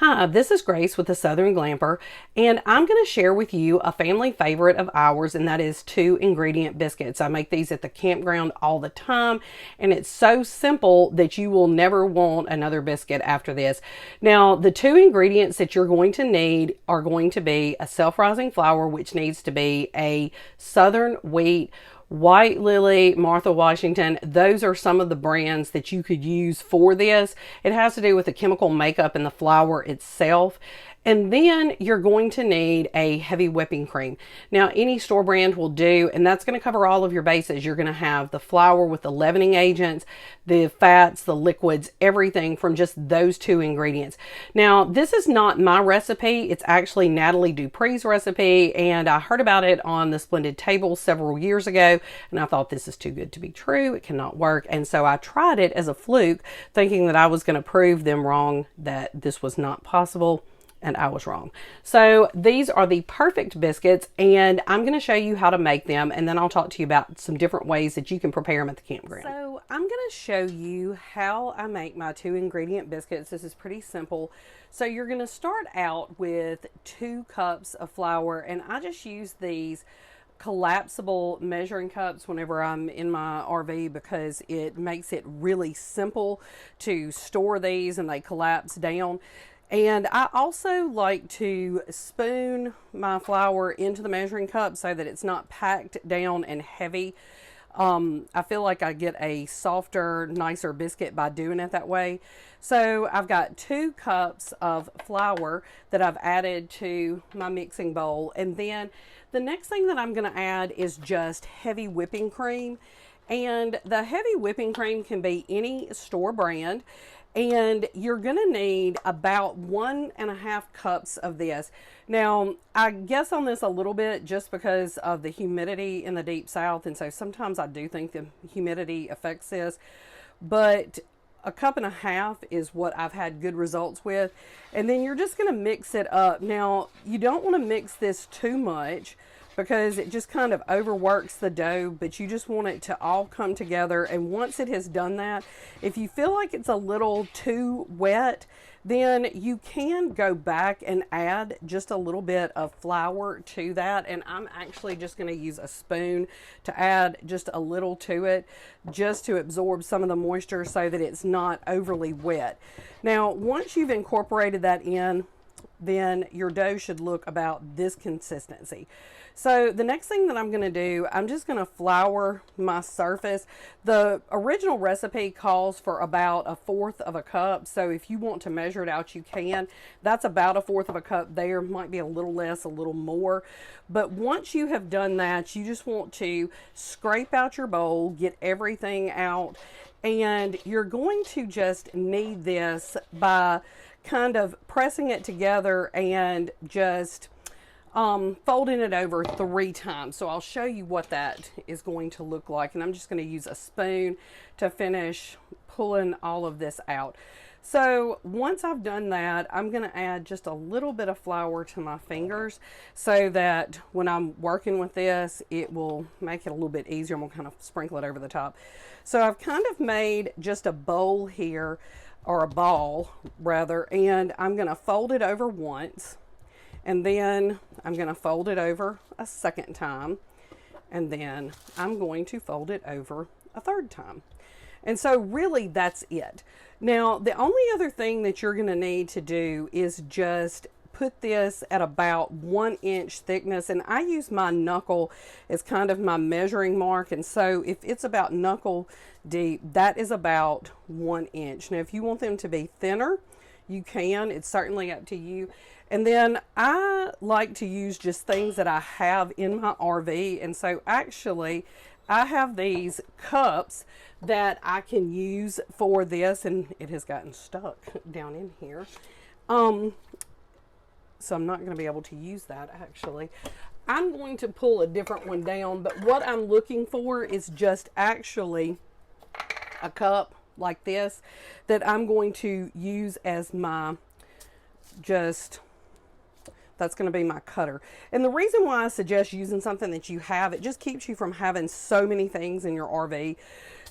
Hi, this is Grace with the Southern Glamper, and I'm going to share with you a family favorite of ours, and that is 2-ingredient biscuits. I make these at the campground all the time, and it's so simple that you will never want another biscuit after this. Now, the 2 ingredients that you're going to need are going to be a self-rising flour, which needs to be a Southern wheat, White Lily, Martha Washington. Those are some of the brands that you could use for this. It has to do with the chemical makeup in the flour itself. And then you're going to need a heavy whipping cream. Now, any store brand will do, and that's going to cover all of your bases. You're going to have the flour with the leavening agents, the fats, the liquids, everything from just those 2 ingredients. Now, this is not my recipe. It's actually Nathalie Dupree's recipe, and I heard about it on the Splendid Table several years ago, and I thought this is too good to be true. It cannot work, and so I tried it as a fluke, thinking that I was going to prove them wrong, that this was not possible. And I was wrong. So these are the perfect biscuits, and I'm going to show you how to make them, and then I'll talk to you about some different ways that you can prepare them at the campground. So I'm going to show you how I make my 2-ingredient biscuits. This is pretty simple. So you're going to start out with 2 cups of flour, and I just use these collapsible measuring cups whenever I'm in my RV because it makes it really simple to store these, and they collapse down. And I also like to spoon my flour into the measuring cup so that it's not packed down and heavy. I feel like I get a softer, nicer biscuit by doing it that way. So I've got 2 cups of flour that I've added to my mixing bowl. And then the next thing that I'm going to add is just heavy whipping cream. And the heavy whipping cream can be any store brand. And you're going to need about 1.5 cups of this. Now, I guess on this a little bit just because of the humidity in the deep south. And so sometimes I do think the humidity affects this. But 1.5 cups is what I've had good results with. And then you're just going to mix it up. Now, you don't want to mix this too much because it just kind of overworks the dough, but you just want it to all come together. And once it has done that, if you feel like it's a little too wet, then you can go back and add just a little bit of flour to that. And I'm actually just going to use a spoon to add just a little to it, just to absorb some of the moisture so that it's not overly wet. Now, once you've incorporated that in, then your dough should look about this consistency. So the next thing that I'm going to do, I'm just going to flour my surface. The original recipe calls for about 1/4 cup. So if you want to measure it out, you can. That's about 1/4 cup there. Might be a little less, a little more. But once you have done that, you just want to scrape out your bowl, get everything out, and you're going to just knead this by kind of pressing it together and just folding it over 3 times. So I'll show you what that is going to look like, and I'm just going to use a spoon to finish pulling all of this out. So once I've done that, I'm going to add just a little bit of flour to my fingers so that when I'm working with this, it will make it a little bit easier. I'm going to kind of sprinkle it over the top. So I've kind of made just a bowl here, or a ball rather, and I'm going to fold it over once, and then I'm going to fold it over a second time, and then I'm going to fold it over a third time. And so really that's it. Now, the only other thing that you're going to need to do is just put this at about 1 inch thickness, and I use my knuckle as kind of my measuring mark. And so if it's about knuckle deep, that is about 1 inch. Now, if you want them to be thinner, you can. It's certainly up to you. And then I like to use just things that I have in my RV. And so actually I have these cups that I can use for this, and it has gotten stuck down in here. So I'm not going to be able to use that actually. I'm going to pull a different one down, but what I'm looking for is just actually a cup like this that I'm going to use as my That's going to be my cutter. And the reason why I suggest using something that you have, it just keeps you from having so many things in your RV.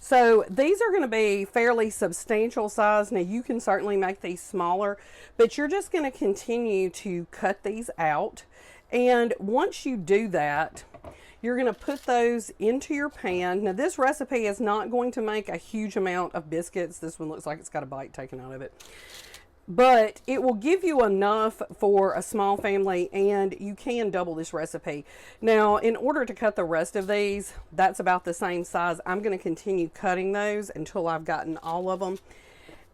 So these are going to be fairly substantial size. Now you can certainly make these smaller, but you're just going to continue to cut these out. And once you do that, you're going to put those into your pan. Now this recipe is not going to make a huge amount of biscuits. This one looks like it's got a bite taken out of it. But it will give you enough for a small family, and you can double this recipe. Now, in order to cut the rest of these, that's about the same size. I'm going to continue cutting those until I've gotten all of them.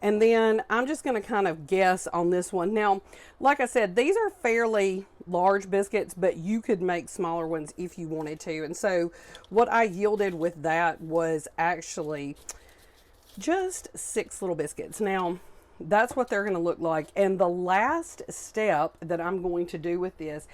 And then I'm just going to kind of guess on this one. Now, like I said, these are fairly large biscuits, but you could make smaller ones if you wanted to. And so what I yielded with that was actually just 6 little biscuits. Now, that's what they're going to look like. And the last step that I'm going to do with this,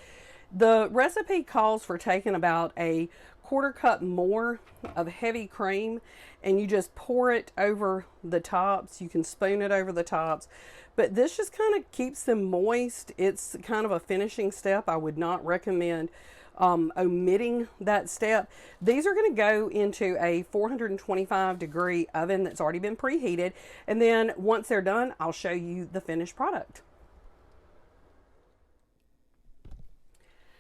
the recipe calls for taking about a 1/4 cup more of heavy cream, and you just pour it over the tops. You can spoon it over the tops, but this just kind of keeps them moist. It's kind of a finishing step. I would not recommend omitting that step. These are going to go into a 425-degree oven that's already been preheated, and then once they're done, I'll show you the finished product.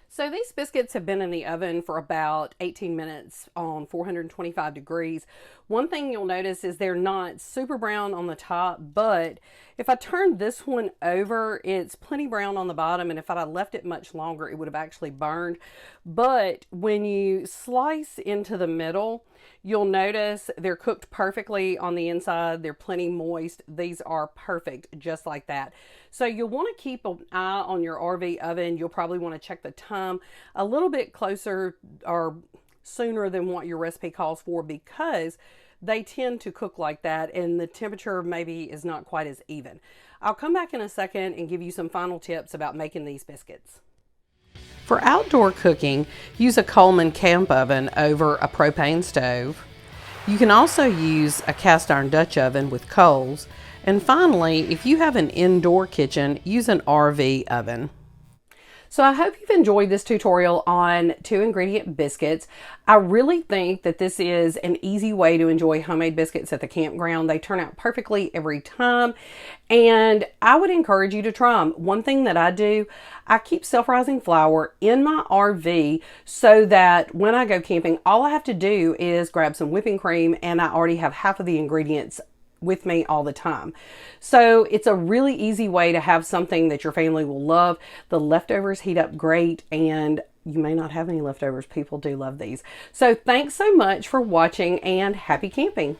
So these biscuits have been in the oven for about 18 minutes on 425 degrees. One thing you'll notice is they're not super brown on the top, but if I turn this one over, it's plenty brown on the bottom, and if I left it much longer, it would have actually burned. But when you slice into the middle, you'll notice they're cooked perfectly on the inside. They're plenty moist. These are perfect just like that. So you'll want to keep an eye on your RV oven. You'll probably want to check the time a little bit closer or sooner than what your recipe calls for, because they tend to cook like that and the temperature maybe is not quite as even. I'll come back in a second and give you some final tips about making these biscuits. For outdoor cooking, use a Coleman camp oven over a propane stove. You can also use a cast iron Dutch oven with coals. And finally, if you have an indoor kitchen, use an RV oven. So I hope you've enjoyed this tutorial on 2-ingredient biscuits. I really think that this is an easy way to enjoy homemade biscuits at the campground. They turn out perfectly every time, and I would encourage you to try them. One thing that I do, I keep self-rising flour in my RV so that when I go camping, all I have to do is grab some whipping cream and I already have half of the ingredients with me all the time. So it's a really easy way to have something that your family will love. The leftovers heat up great, and you may not have any leftovers. People do love these. So thanks so much for watching, and happy camping.